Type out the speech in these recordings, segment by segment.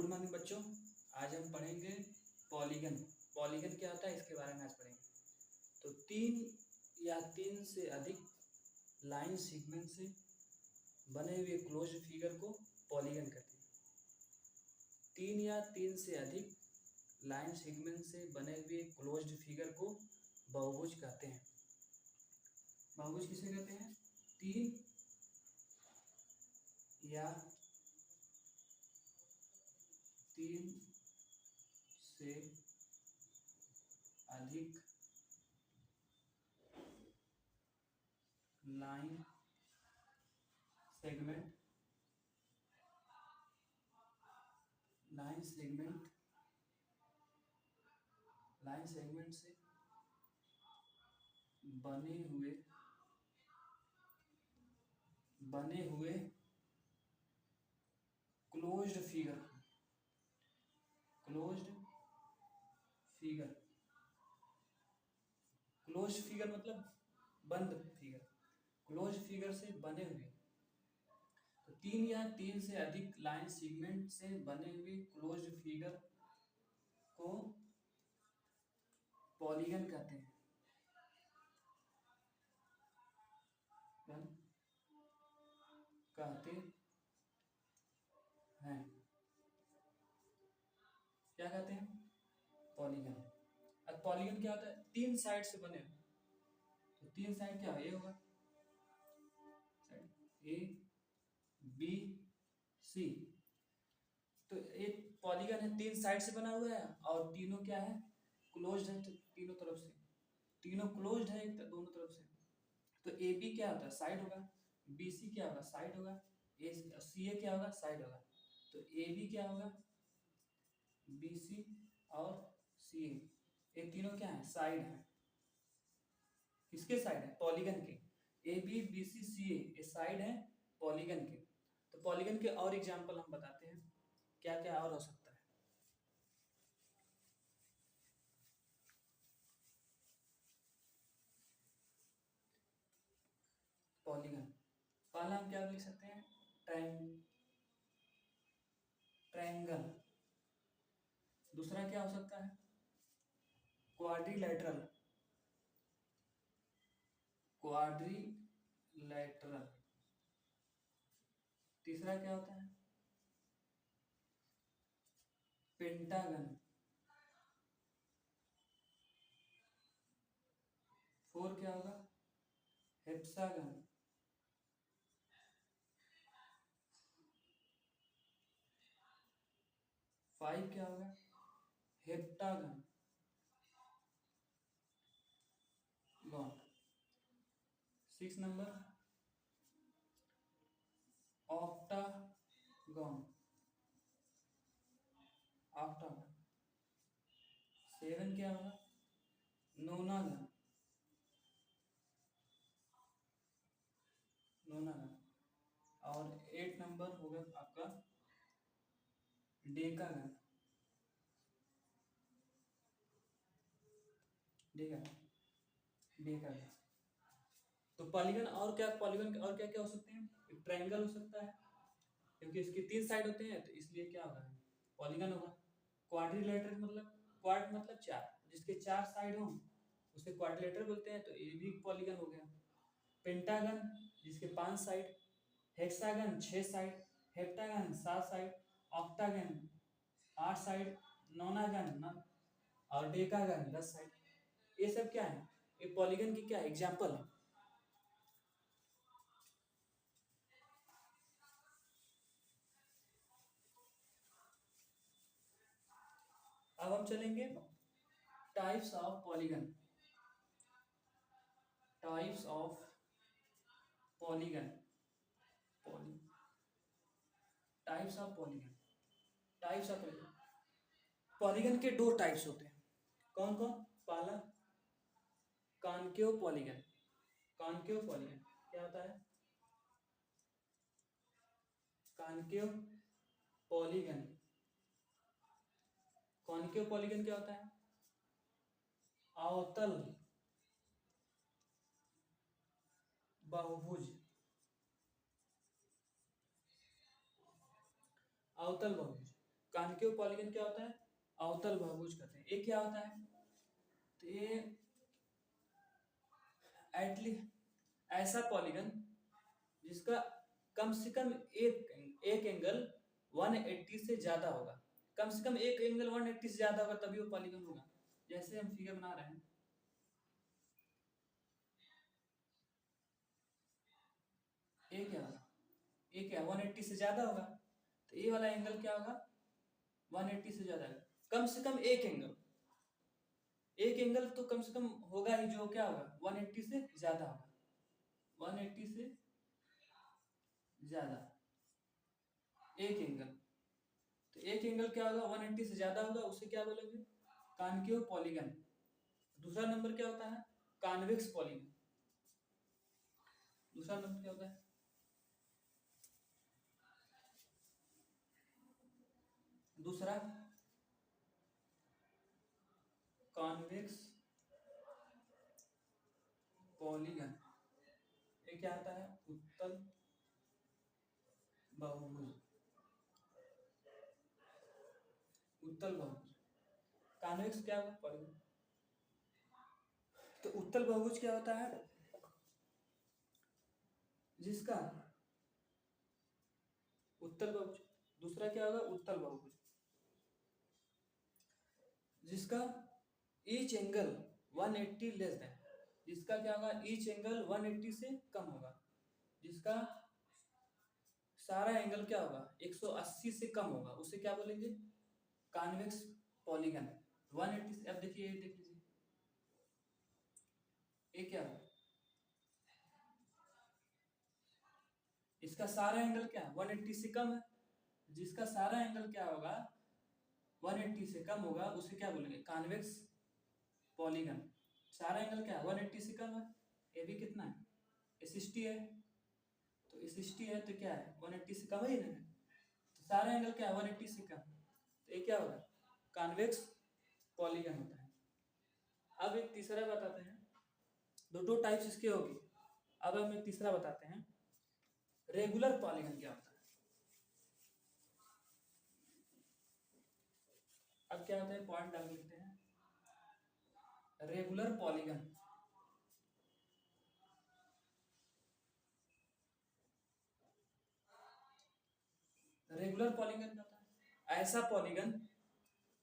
Good morning बच्चों। आज हम पढ़ेंगे पॉलीगन। पॉलीगन क्या होता है इसके बारे में आज पढ़ेंगे। तो तीन या तीन से अधिक लाइन सेगमेंट से बने हुए क्लोज्ड फिगर को पॉलीगन कहते हैं। तीन या तीन से अधिक लाइन सेगमेंट से बने हुए क्लोज्ड फिगर को बहुभुज कहते हैं। बहुभुज किसे कहते हैं? तीन या तीन से अधिक लाइन सेगमेंट से बने हुए क्लोज्ड फिगर मतलब बंद फिगर। क्लोज्ड फिगर से बने हुए, तो तीन या तीन से अधिक लाइन सेगमेंट से बने हुए क्लोज्ड फिगर को पॉलीगन कहते हैं। क्या कहते हैं? पॉलीगन। अब पॉलीगन क्या होता है? तीन साइड से बने। तो तीन साइड क्या है? ये होगा साइड ए बी सी। तो एक पॉलीगन है, तीन साइड से बना हुआ है और तीनों क्या है? क्लोज्ड है। तो तीनों तरफ से तीनों क्लोज्ड है दोनों तरफ से। तो ए बी क्या होता है? साइड होगा। बी सी क्या होगा? साइड होगा। ए सी ए क्या होगा? साइड होगा। तो ए बी क्या होगा? बी सी और सी ए, ये तीनों क्या है? साइड है। किसके साइड है? पॉलीगन के। ए बी बी सी सी ए ये साइड है पॉलीगन के। तो पॉलीगन के और एग्जांपल हम बताते हैं क्या क्या और हो सकता है। पॉलीगन पहला हम क्या लिख सकते हैं? ट्रायंगल। दूसरा क्या हो सकता है? क्वाड्रिलैटरल। तीसरा क्या होता है? पेंटागन। फोर क्या होगा? हेप्सागन। फाइव क्या होगा? Heptagon. Gone. Six number octagon. Seven क्या होगा? नोनागन। और एट नंबर होगा आपका डेकागन। तो पॉलीगन और क्या क्या हो सकते हैं? ट्रायंगल हो सकता है क्योंकि इसके तीन साइड होते हैं, तो इसलिए क्या होगा? पॉलीगन होगा। क्वाड्रिलेटरल मतलब क्वाड मतलब चार, जिसके चार साइड हो उसे क्वाड्रिलेटरल बोलते हैं, तो ये भी पॉलीगन हो गया। पेंटागन जिसके पांच साइड, हेक्सागन छह साइड, हेप्टागन सात साइड, ऑक्टागन आठ साइड, नोनागन और डेकागन 10 साइड। ये सब क्या है? ये पॉलीगन की क्या एग्जांपल है। अब हम चलेंगे types of polygon. Types of polygon polygon के दो टाइप्स होते हैं। कौन कौन? पहला कॉनकेव पॉलीगन। क्या होता है? कॉनकेव पॉलीगन क्या होता है? अवतल बहुभुज। कॉनकेव पॉलीगन क्या होता है? अवतल बहुभुज कहते हैं। ये क्या होता है? तो ये एटलीस्ट ऐसा पॉलीगन जिसका कम से कम एक एंगल 180 से ज्यादा होगा। कम से कम एक एंगल 180 से ज्यादा होगा तभी वो पॉलीगन होगा। जैसे हम फिगर बना रहे हैं, ये क्या होगा? ये क्या 180 से ज्यादा होगा, तो ये वाला एंगल क्या होगा? 180 से ज्यादा है। कम से कम एक एंगल तो कम से कम होगा ही, जो क्या होगा 180 से ज्यादा होगा। 180 से ज्यादा एक एंगल, तो एक एंगल क्या होगा 180 से ज्यादा होगा, उसे क्या बोलेंगे? Concave polygon. दूसरा नंबर क्या होता है? Convex polygon. दूसरा नंबर क्या होता है? दूसरा कॉन्वेक्स पॉलीगन। ये क्या आता है? उत्तल बहुभुज। उत्तल बहुभुज। कॉन्वेक्स क्या होगा? पॉलीगन। तो उत्तल बहुभुज क्या होता है? जिसका उत्तल बहुभुज। दूसरा क्या होगा? उत्तल बहुभुज जिसका ईच एंगल 180 लेस देन, जिसका क्या होगा? ईच एंगल 180 से कम होगा, जिसका सारा एंगल क्या होगा? 180 से कम होगा, उसे क्या बोलेंगे? Convex polygon. 180 से, अब देखिए ये देख लीजिए, ये क्या है? इसका सारा एंगल क्या है? 180 से कम है। जिसका सारा एंगल क्या होगा? 180 से कम होगा, उसे क्या बोलेंगे? Convex polygon. सारा एंगल क्या है? 180 से कम है। ये भी कितना है? ये 60 है। तो ये 60 है तो क्या है? 180 से कम है ही ना। तो सारा एंगल क्या है? 180 से कम, तो ये क्या होगा? कॉन्वेक्स पॉलीगन होता है। अब एक तीसरा बताते हैं। दो टाइप्स इसके होगी। अब हम एक तीसरा बताते हैं, रेगुलर पॉलीगन क्या होता है। अब क्या होता है, पॉइंट डाल लेते हैं। रेगुलर पॉलीगन, रेगुलर पॉलीगन क्या होता है? ऐसा पॉलीगन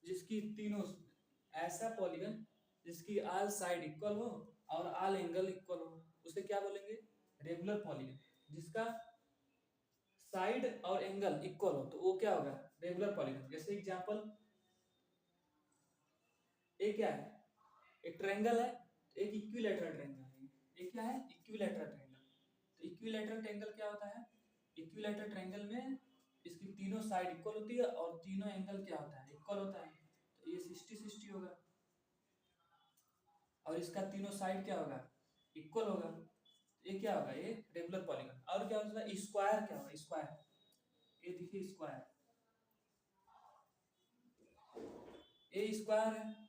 जिसकी तीनों, ऐसा पॉलीगन जिसकी आल साइड इक्वल हो और आल एंगल इक्वल हो, उसे क्या बोलेंगे? Regular polygon. जिसका साइड और एंगल इक्वल हो तो वो क्या होगा? Regular polygon. जैसे एग्जांपल, ये क्या है? एक ट्रायंगल है, एक इक्विलैटरल ट्रायंगल है। ये क्या है? Equilateral triangle. तो इक्विलैटरल ट्रायंगल क्या होता है? इक्विलैटरल ट्रायंगल में इसकी तीनों साइड इक्वल होती है और तीनों एंगल क्या होता है? इक्वल होता है। तो ये 60-60 होगा, और इसका तीनों साइड क्या होगा? इक्वल होगा। ये क्या होगा? ये रेगुलर पॉलीगन। और क्या होता है? स्क्वायर क्या होगा? स्क्वायर, ये देखिए स्क्वायर, ये स्क्वायर है।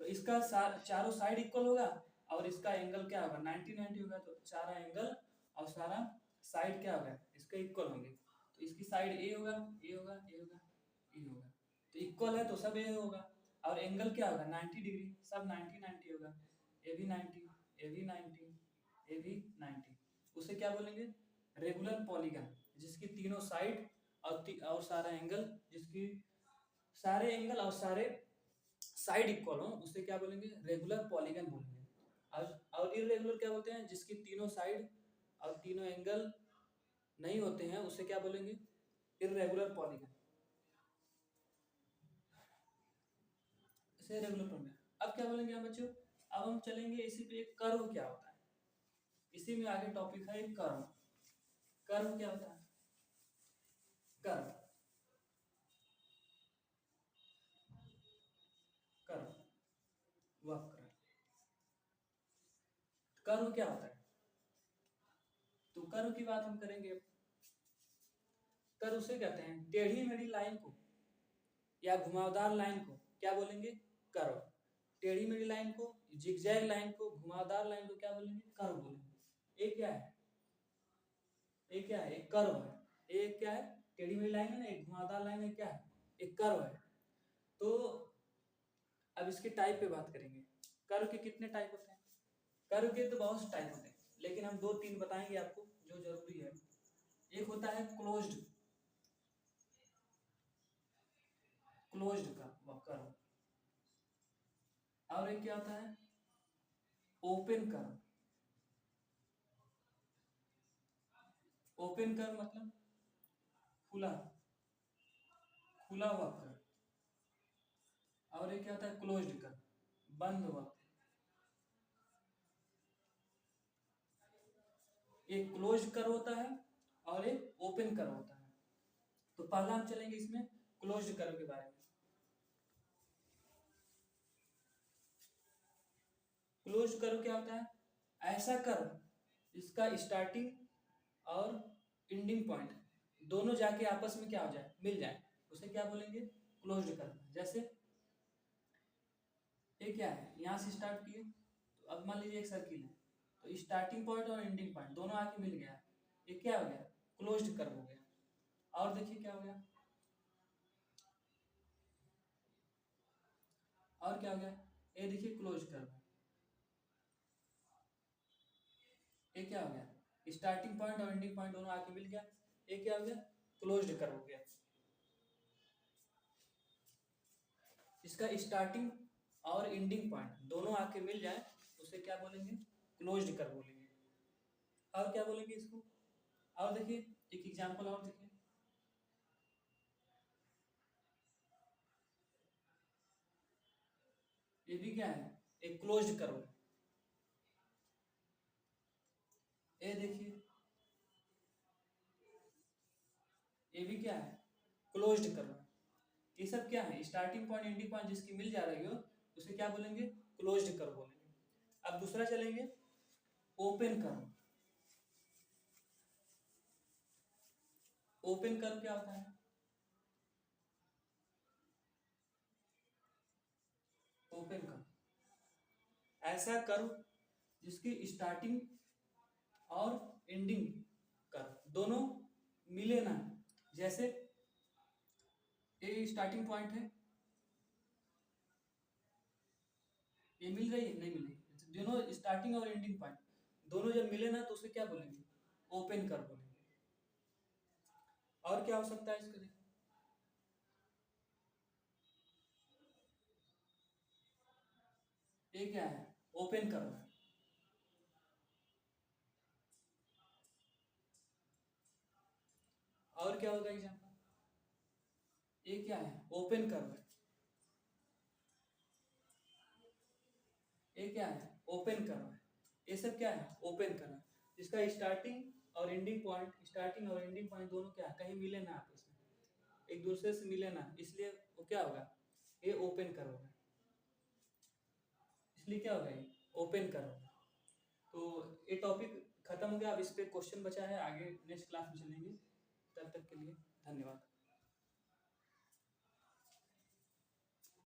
तो इसका चारों साइड इक्वल होगा और इसका एंगल क्या होगा? 90-90 होगा। तो सारा एंगल और सारा साइड क्या होगा? इसके इक्वल होंगे। तो इसकी साइड ए होगा, ए होगा, ए होगा, ए होगा। तो इक्वल है तो सब ए होगा। और एंगल क्या होगा? 90 डिग्री, सब 90-90 होगा। ए भी 90, ए भी 90, ए भी 90। उसे क्या बोलेंगे? Regular polygon. जिसकी तीनों साइड और सारा एंगल, जिसकी सारे एंगल और सारे साइड इक्वल हो, उसे क्या बोलेंगे? रेगुलर पॉलीगन बोलेंगे। और इररेगुलर क्या बोलते हैं? जिसकी तीनों साइड और तीनों एंगल नहीं होते हैं, उसे क्या बोलेंगे? Irregular polygon. इसे रेगुलर पॉलीगन। अब क्या बोलेंगे हम बच्चों? अब हम चलेंगे इसी पे, एक कर्व क्या होता है। इसी में आगे टॉपिक है एक कर्व। कर्व क्या होता है? कर्व, कर्व वक्र। कर्व क्या होता है? तो कर्व की बात हम करेंगे। कर्व उसे कहते हैं, टेढ़ी मेढ़ी लाइन को या घुमावदार लाइन को क्या बोलेंगे? कर्व। टेढ़ी मेढ़ी लाइन को, जिगजैग लाइन को, घुमावदार लाइन को क्या बोलेंगे? कर्व बोलेंगे। ये क्या है? ये क्या है? एक कर्व है। ये क्या है? टेढ़ी मेढ़ी लाइन है ना, एक घुमावदार लाइन है, क्या है? एक कर्व है। तो अब इसके टाइप पे बात करेंगे। कर्व के कितने टाइप होते हैं? कर्व के तो बहुत से टाइप होते हैं, लेकिन हम 2-3 बताएंगे आपको जो जरूरी है। एक होता है क्लोज्ड का कर्व, और एक क्या होता है ओपन कर्व। ओपन कर्व मतलब खुला खुला हुआ कर्व, और एक क्या होता है क्लोज्ड कर्व, बंद हुआ। एक क्लोज्ड कर्व होता है और एक ओपन कर्व होता है। तो पहला हम चलेंगे इसमें क्लोज्ड कर्व के बारे में। क्लोज्ड कर्व क्या होता है? ऐसा कर्व जिसका स्टार्टिंग और एंडिंग पॉइंट दोनों जाके आपस में क्या हो जाए, मिल जाए, उसे क्या बोलेंगे? Closed curve. जैसे ये क्या है, यहाँ से स्टार्ट किए, तो अब मान लीजिए एक सर्किल है, तो स्टार्टिंग पॉइंट और एंडिंग पॉइंट दोनों आके मिल गया, ये क्या हो गया? क्लोज्ड कर्व हो गया। और देखिए क्या हो गया, और क्या हो गया, ये देखिए क्लोज्ड कर्व है। ये क्या हो गया? स्टार्टिंग पॉइंट और एंडिंग पॉइंट दोनों आके मिल गया, ये क्या हो गया? क्लोज्ड कर्व हो गया। इसका स्टार्टिंग और एंडिंग पॉइंट दोनों आके मिल जाए तो उसे क्या बोलेंगे? क्लोज्ड कर्व बोलेंगे। और क्या बोलेंगे इसको? और देखिए एक एग्जांपल और देखिए, ये भी क्या है? एक क्लोज्ड कर्व है। ये देखिए ये भी क्या है? क्लोज्ड कर्व है। ये सब क्या है? स्टार्टिंग पॉइंट एंडिंग पॉइंट जिसकी मिल जा रही हो उसे क्या बोलेंगे? क्लोज्ड कर्व बोलेंगे। अब दूसरा चलेंगे ओपन कर्व। ओपन कर्व क्या होता है? ओपन कर्व ऐसा कर्व जिसकी स्टार्टिंग और एंडिंग कर्व दोनों मिले ना। जैसे ये स्टार्टिंग पॉइंट है, ये मिल रही है, नहीं मिल रही, दोनों स्टार्टिंग और एंडिंग पॉइंट दोनों जब मिले ना तो उसे क्या बोलेंगे? ओपन कर्व बोलेंगे। और क्या हो सकता है इसके लिए? ये क्या है? ओपन कर्व है। और क्या होगा एग्जाम्पल? ये क्या है? ओपन कर्व है। ये क्या है? ओपन कर्व है। ये सब क्या है? ओपन कर्व है, जिसका स्टार्टिंग और एंडिंग पॉइंट दोनों क्या है? कहीं मिले ना आपस में, एक दूसरे से मिले ना, इसलिए वो क्या होगा? ये ओपन कर्व होगा। इसलिए क्या होगा? ये ओपन कर्व होगा। तो ये टॉपिक खत्म हो गया। अब इस पे क्वेश्चन बचा है, आगे नेक्स्ट क्लास में चलेंगे। तब तक के लिए धन्यवाद।